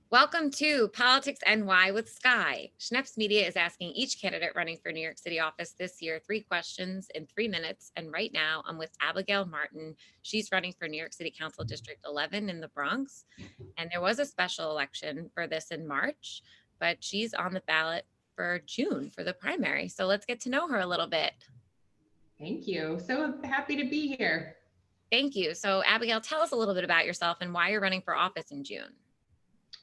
Welcome to Politics NY with Sky. Schneps Media is asking each candidate running for New York City office this year 3 questions in 3 minutes. And right now I'm with Abigail Martin. She's running for New York City Council District 11 in the Bronx. And there was a special election for this in March, but she's on the ballot for June for the primary. So let's get to know her a little bit. Thank you. So happy to be here. Thank you. So Abigail, tell us a little bit about yourself and why you're running for office in June.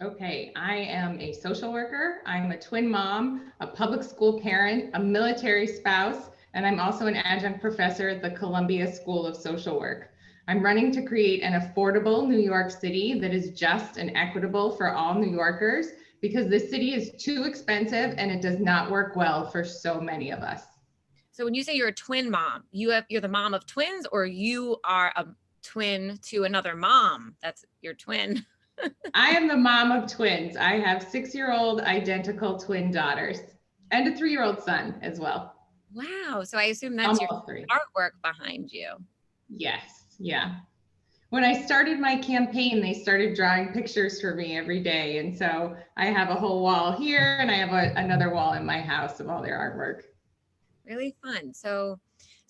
Okay, I am a social worker. I'm a twin mom, a public school parent, a military spouse, and I'm also an adjunct professor at the Columbia School of Social Work. I'm running to create an affordable New York City that is just and equitable for all New Yorkers because the city is too expensive and it does not work well for so many of us. So when you say you're a twin mom, you're the mom of twins, or you are a twin to another mom? That's your twin. I am the mom of twins. I have 6-year-old identical twin daughters and a 3-year-old son as well. Wow. So I assume that's Almost your 3. artwork behind you. Yes. Yeah. When I started my campaign, they started drawing pictures for me every day. And so I have a whole wall here and I have another wall in my house of all their artwork. Really fun. So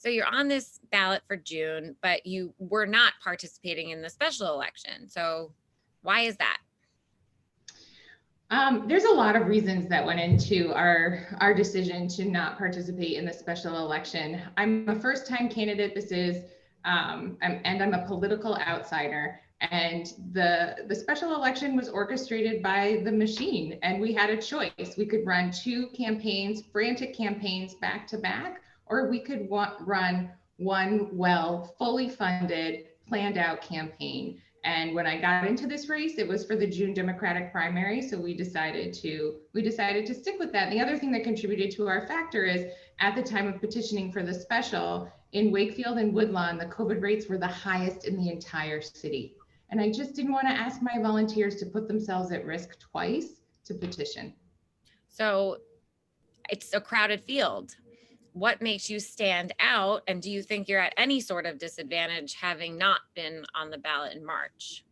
you're on this ballot for June, but you were not participating in the special election. So why is that? There's a lot of reasons that went into our decision to not participate in the special election. I'm a first-time candidate. This is, and I'm a political outsider. And the special election was orchestrated by the machine, and we had a choice. We could run 2 campaigns, frantic campaigns back to back, or we could run one fully funded, planned out campaign. And when I got into this race, it was for the June Democratic primary. So we decided to stick with that. And the other thing that contributed to our factor is at the time of petitioning for the special in Wakefield and Woodlawn, the COVID rates were the highest in the entire city. And I just didn't want to ask my volunteers to put themselves at risk twice to petition. So it's a crowded field. What makes you stand out? And do you think you're at any sort of disadvantage having not been on the ballot in March?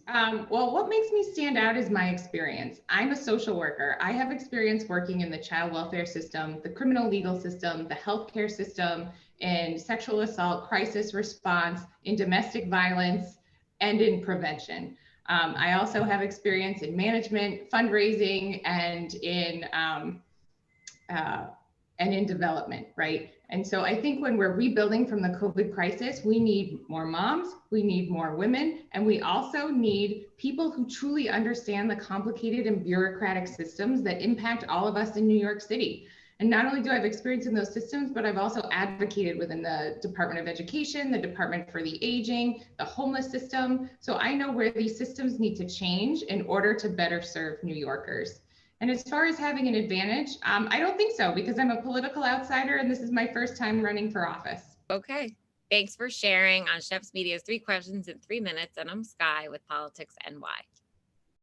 Well, what makes me stand out is my experience. I'm a social worker. I have experience working in the child welfare system, the criminal legal system, the healthcare system, in sexual assault, crisis response, in domestic violence, and in prevention. I also have experience in management, fundraising, and in development, right? And so I think when we're rebuilding from the COVID crisis, we need more moms, we need more women, and we also need people who truly understand the complicated and bureaucratic systems that impact all of us in New York City. And not only do I have experience in those systems, but I've also advocated within the Department of Education, the Department for the Aging, the homeless system. So I know where these systems need to change in order to better serve New Yorkers. And as far as having an advantage, I don't think so, because I'm a political outsider and this is my first time running for office. Okay. Thanks for sharing on Schneps Media's 3 questions in 3 minutes. And I'm Sky with Politics NY.